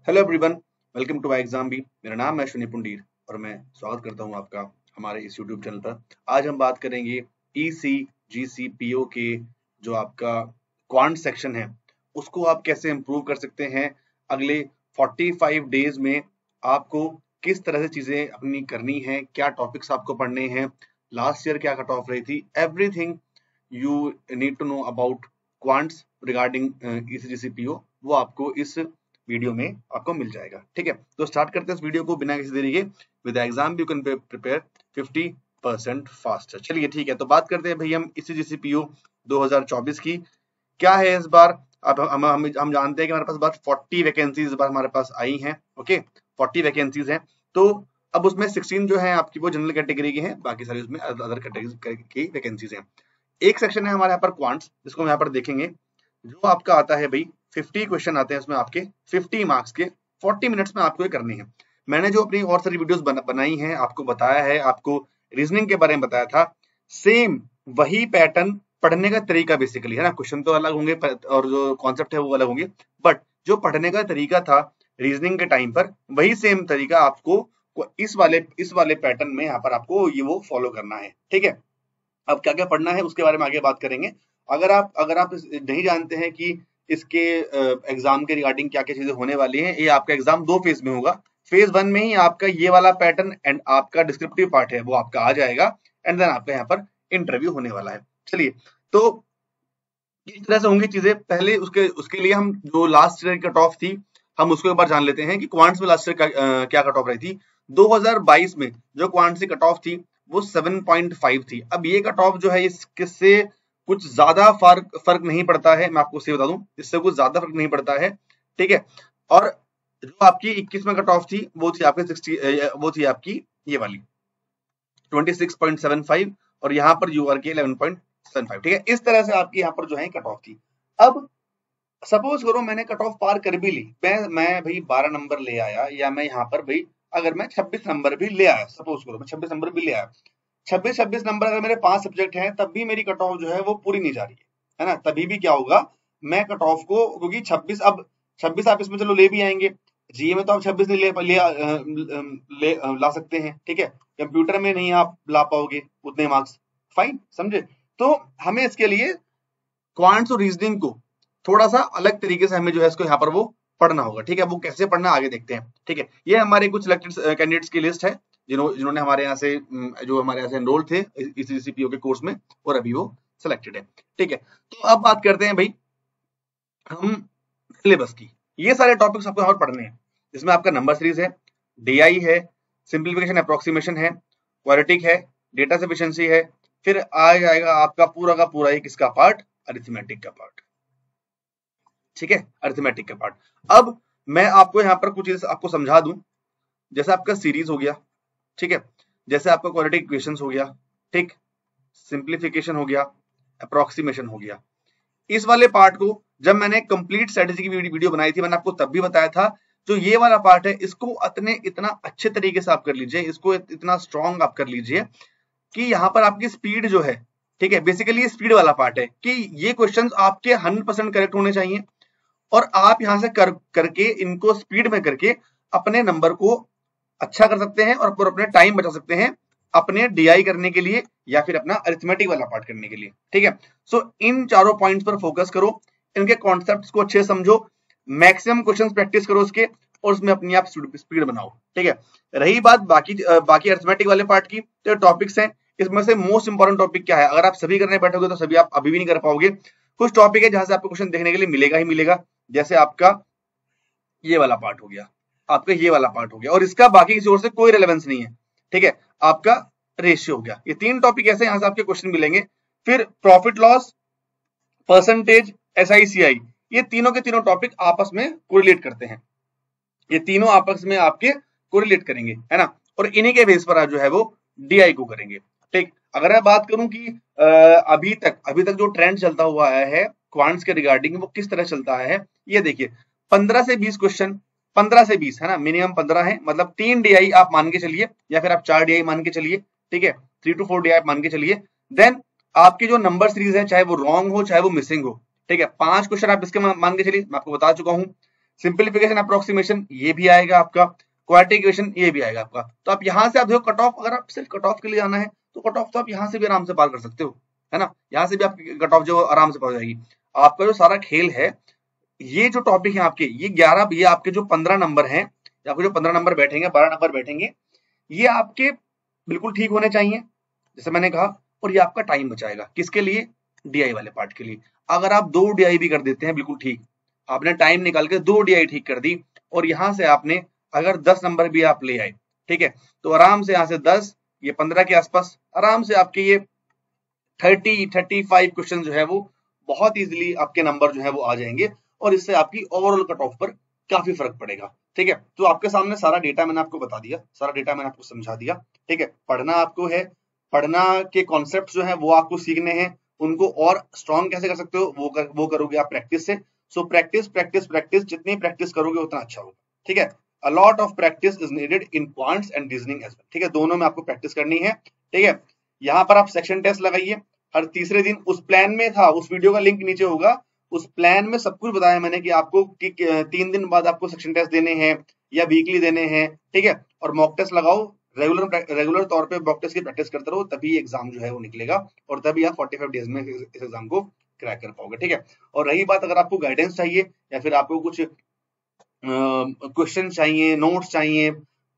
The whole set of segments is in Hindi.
Hello everyone, welcome to my exam भी। मेरा नाम है अश्विनी पुंडीर और मैं स्वागत करता हूं आपका हमारे इस यूट्यूब चैनल पर। आज हम बात करेंगे ईसी जीसी पीओ के जो आपका क्वांट सेक्शन है उसको आप कैसे इम्प्रूव कर सकते हैं। अगले 45 डेज में आपको किस तरह से चीजें अपनी करनी है, क्या टॉपिक्स आपको पढ़ने हैं, लास्ट ईयर क्या कट ऑफ रही थी, everything you need to know about quants regarding ECGC PO वो आपको इस वीडियो में आपको मिल जाएगा। ठीक है, तो स्टार्ट करते हैं इस वीडियो को बिना किसी देरी के। With exam you can prepare 50% faster. चलिए ठीक है, तो बात करते हैं भाई हम इसी जीसीपीयू 2024 की। क्या है इस बार? अब हम जानते हैं कि हमारे पास बार 40 वैकेंसीज इस बार हमारे पास आई हैं। ओके, 40 वैकेंसीज हैं। तो अब उसमें 16 जो है आपकी वो जनरल कैटेगरी की हैं, बाकी सारी उसमें अदर कैटेगरी की वैकेंसीज हैं। एक सेक्शन है हमारे यहाँ पर क्वांट्स, जिसको हम यहाँ पर देखेंगे। जो आपका आता है भाई 50 क्वेश्चन आते हैं उसमें आपके 50 मार्क्स के, 40 मिनट्स में आपको ये करनी है। मैंने जो अपनी और सारी वीडियोस बनाई हैं, आपको बताया है, आपको रीजनिंग के बारे में बताया था, सेम वही पैटर्न पढ़ने का तरीका बेसिकली है ना। क्वेश्चन तो अलग होंगे और जो कॉन्सेप्ट है वो अलग होंगे, बट जो पढ़ने का तरीका था रीजनिंग के टाइम पर, वही सेम तरीका आपको इस वाले पैटर्न में यहाँ पर आपको ये वो फॉलो करना है। ठीक है, अब क्या क्या पढ़ना है उसके बारे में आगे बात करेंगे। अगर आप नहीं जानते हैं कि इसके एग्जाम के रिगार्डिंग क्या क्या चीजें होने वाली हैं, ये आपका एग्जाम 2 फेज में होगा। फेज 1 में ही आपका ये वाला पैटर्न एंड आपका डिस्क्रिप्टिव पार्ट है वो आपका आ जाएगा, एंड देन आपका यहाँ पर इंटरव्यू होने वाला है। चलिए, तो इस तरह से होंगी चीजें। पहले उसके उसके लिए हम जो लास्ट ईयर कट ऑफ थी हम उसको एक बार जान लेते हैं कि क्वांट्स में लास्ट ईयर क्या कट ऑफ रही थी। 2022 में जो क्वांट्स की कट ऑफ थी वो 7.5 थी। अब ये कट ऑफ जो है इससे कुछ ज्यादा फर्क नहीं पड़ता है, मैं आपको सही बता दूं, इससे कुछ ज्यादा फर्क नहीं पड़ता है। ठीक है, और जो आपकी 21 में कट ऑफ थी वो थी आपकी 60, वो थी आपकी ये वाली 26.75, और यहाँ पर यूआर की 11.75। ठीक है, इस तरह से आपकी यहाँ पर जो है कट ऑफ थी। अब सपोज करो मैंने कट ऑफ पार कर भी ली, मैं भाई 12 नंबर ले आया, या मैं यहाँ पर भाई अगर मैं 26 नंबर भी ले आया, सपोज करो मैं 26 नंबर भी ले आया, 26 नंबर अगर मेरे 5 सब्जेक्ट हैं, तब भी मेरी कट ऑफ जो है वो पूरी नहीं जा रही है ना। तभी भी क्या होगा, मैं कट ऑफ को, क्योंकि 26 आप इसमें चलो ले भी आएंगे, जीए में तो आप 26 नहीं ला सकते हैं। ठीक है, कंप्यूटर में नहीं आप ला पाओगे उतने मार्क्स, फाइन, समझे। तो हमें इसके लिए क्वांट्स और रीजनिंग को थोड़ा सा अलग तरीके से हमें जो है इसको यहाँ पर वो पढ़ना होगा। ठीक है, वो कैसे पढ़ना आगे देखते हैं। ठीक है, ये हमारे कुछ सिलेक्टेड कैंडिडेट्स की लिस्ट है जिन्होंने हमारे यहाँ से जो हमारे यहाँ से एनरोल थे इस सीपीओ के कोर्स में, और अभी वो सिलेक्टेड है। ठीक है, तो अब बात करते हैं भाई हम सिलेबस की। ये सारे टॉपिक्स आपको यहाँ पर पढ़ने हैं, जिसमें आपका नंबर सीरीज है, डीआई है, सिंप्लीफिकेशन अप्रोक्सीमेशन है, क्वाड्रेटिक है, डेटा सफिशिएंसी है, फिर आ जाएगा आपका पूरा का पूरा ही किसका पार्ट, अरिथमेटिक का पार्ट। ठीक है, अरिथमेटिक का पार्ट। अब मैं आपको यहाँ पर कुछ चीज आपको समझा दूं, जैसे आपका सीरीज हो गया, ठीक है, जैसे आपका क्वाड्रेटिक इक्वेशंस हो गया, ठीक, सिंप्लीफिकेशन हो गया, अप्रोक्सीमेशन हो गया। इस वाले पार्ट को जब मैंने कंप्लीट स्ट्रेटेजी की वीडियो बनाई थी, मैंने आपको तब भी बताया था, जो ये वाला पार्ट है इसको इतना अच्छे तरीके से आप कर लीजिए, इसको इतना स्ट्रॉन्ग आप कर लीजिए कि यहाँ पर आपकी स्पीड जो है, ठीक है, बेसिकली स्पीड वाला पार्ट है कि ये क्वेश्चंस आपके 100% करेक्ट होने चाहिए, और आप यहां से करके इनको स्पीड में करके अपने नंबर को अच्छा कर सकते हैं और अपने टाइम बचा सकते हैं अपने डीआई करने के लिए या फिर अपना अरिथमेटिक वाला पार्ट करने के लिए। ठीक है, सो इन चारों पॉइंट्स पर फोकस करो, इनके कॉन्सेप्ट्स को अच्छे समझो, मैक्सिमम क्वेश्चंस प्रैक्टिस करो उसके, और उसमें अपनी आप स्पीड बनाओ। ठीक है, रही बात बाकी अरिथमेटिक वाले पार्ट की, तो टॉपिक्स हैं, इसमें से मोस्ट इंपॉर्टेंट टॉपिक क्या है, अगर आप सभी करने बैठोगे तो सभी आप अभी भी नहीं कर पाओगे। कुछ टॉपिक है जहां से आपको क्वेश्चन देखने के लिए मिलेगा ही मिलेगा, जैसे आपका ये वाला पार्ट हो गया, आपका ये वाला पार्ट हो गया, और इसका बाकी किसी और से कोई रिलेवेंस नहीं है। ठीक है, आपका रेशियो हो गया। ये 3 टॉपिक ऐसे यहां से आपके क्वेश्चन मिलेंगे। फिर प्रॉफिट लॉस, परसेंटेज, एसआईसीआई, ये तीनों के तीनों टॉपिक आपस में कोरिलेट करते हैं, ये तीनों आपस में आपके कोरिलेट करेंगे, है ना, और इन्हीं के बेस पर आप जो है वो डीआई को करेंगे। ठीक, अगर मैं बात करूं कि अभी तक जो ट्रेंड चलता हुआ आया है क्वांट्स के रिगार्डिंग, वो किस तरह चलता आया है, ये देखिए 15 से 20 क्वेश्चन, 15 से 20 है ना, मिनिमम 15 है, मतलब 3 डीआई आप मान के चलिए, या फिर आप 4 डीआई मान के चलिए। ठीक है, 3 to 4 डीआई मान के चलिए। देन आपकी जो नंबर सीरीज है, चाहे वो रॉन्ग हो चाहे वो मिसिंग हो, ठीक है, 5 क्वेश्चन आप इसके मान के चलिए, मैं आपको बता चुका हूं। सिंप्लीफिकेशन अप्रोक्सीमेशन ये भी आएगा आपका, क्वाड्रेटिक इक्वेशन ये भी आएगा आपका। तो आप यहाँ से आप देखो कट ऑफ, अगर आप सिर्फ कट ऑफ के लिए आना है तो कट ऑफ तो आप यहाँ से भी आराम से पार कर सकते हो, है ना, यहाँ से भी आपकी कट ऑफ जो आराम से पार हो जाएगी। आपका जो सारा खेल है, ये जो टॉपिक है आपके, ये 11, ये आपके जो 15 नंबर हैं, आपके जो 15 नंबर बैठेंगे, 12 नंबर बैठेंगे, ये आपके बिल्कुल ठीक होने चाहिए जैसे मैंने कहा। और ये आपका टाइम बचाएगा किसके लिए, डीआई वाले पार्ट के लिए। अगर आप 2 डीआई भी कर देते हैं बिल्कुल ठीक, आपने टाइम निकाल के 2 डीआई ठीक कर दी, और यहां से आपने अगर 10 नंबर भी आप ले आए, ठीक है, तो आराम से यहां से 10, ये 15 के आसपास आराम से आपके ये 30-35 क्वेश्चन जो है वो बहुत इजीली आपके नंबर जो है वो आ जाएंगे, और इससे आपकी ओवरऑल कट ऑफ पर काफी फर्क पड़ेगा। ठीक है, तो आपके सामने सारा डेटा मैंने आपको बता दिया, सारा डेटा मैंने आपको समझा दिया। ठीक है, पढ़ना आपको है, पढ़ना के कॉन्सेप्ट जो है वो आपको सीखने हैं, उनको और स्ट्रॉन्ग कैसे कर सकते हो वो करोगे आप प्रैक्टिस से। सो प्रैक्टिस प्रैक्टिस प्रैक्टिस, जितनी प्रैक्टिस करोगे उतना अच्छा होगा। ठीक है, a lot of practice is needed in quants and reasoning as well. ठीक है, दोनों में आपको प्रैक्टिस करनी है। ठीक है, यहाँ पर आप सेक्शन टेस्ट लगाइए हर तीसरे दिन। उस प्लान में था, उस वीडियो का लिंक नीचे होगा, उस प्लान में सब कुछ बताया मैंने कि आपको 3 दिन बाद आपको सेक्शन टेस्ट देने हैं या वीकली देने हैं। ठीक है, और मॉक टेस्ट लगाओ, रेगुलर तौर पे मॉक टेस्ट की प्रैक्टिस करते रहो, तभी एग्जाम जो है वो निकलेगा, और तभी आप 45 डेज में इस एग्जाम को क्रैक कर पाओगे। ठीक है, और रही बात अगर आपको गाइडेंस चाहिए या फिर आपको कुछ क्वेश्चन चाहिए, नोट्स चाहिए,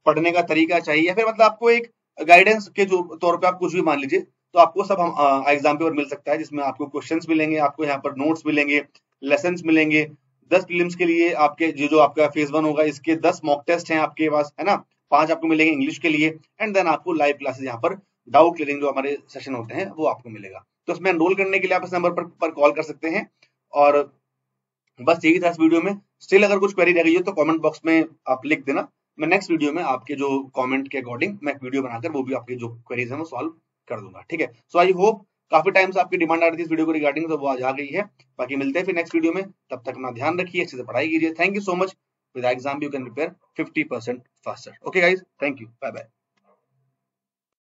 पढ़ने का तरीका चाहिए, या फिर मतलब आपको एक गाइडेंस के जो तौर पे आप कुछ भी मान लीजिए, तो आपको सब हम एग्जाम पेपर मिल सकता है, जिसमें आपको क्वेश्चंस मिलेंगे, आपको यहाँ पर नोट्स मिलेंगे, लेसन्स मिलेंगे। 10 प्रीलिम्स के लिए आपके जो आपका फेज 1 होगा, इसके 10 मॉक टेस्ट हैं आपके पास, है ना, 5 आपको मिलेंगे इंग्लिश के लिए, एंड देन आपको लाइव क्लासेस यहाँ पर डाउट क्लियरिंग जो हमारे सेशन होते हैं वो आपको मिलेगा। तो इसमें एनरोल करने के लिए आप इस नंबर पर कॉल कर सकते हैं। और बस यही था इस वीडियो में। स्टिल अगर कुछ क्वेरी रह गई हो तो कमेंट बॉक्स में आप लिख देना, मैं नेक्स्ट वीडियो में आपके जो कमेंट के अकॉर्डिंग मैं एक वीडियो बनाकर वो भी आपके जो क्वेरीज हैं वो सॉल्व कर दूंगा। ठीक है, सो आई होप, काफी टाइम से आपकी डिमांड आ रही थी इस वीडियो को रिगार्डिंग, तो वो आज आ गई है। बाकी मिलते हैं फिर नेक्स्ट वीडियो में, तब तक अपना ध्यान रखिए, अच्छे से पढ़ाई कीजिए। Thank you so much. With exam you can prepare 50% faster. Okay guys, thank you, bye bye.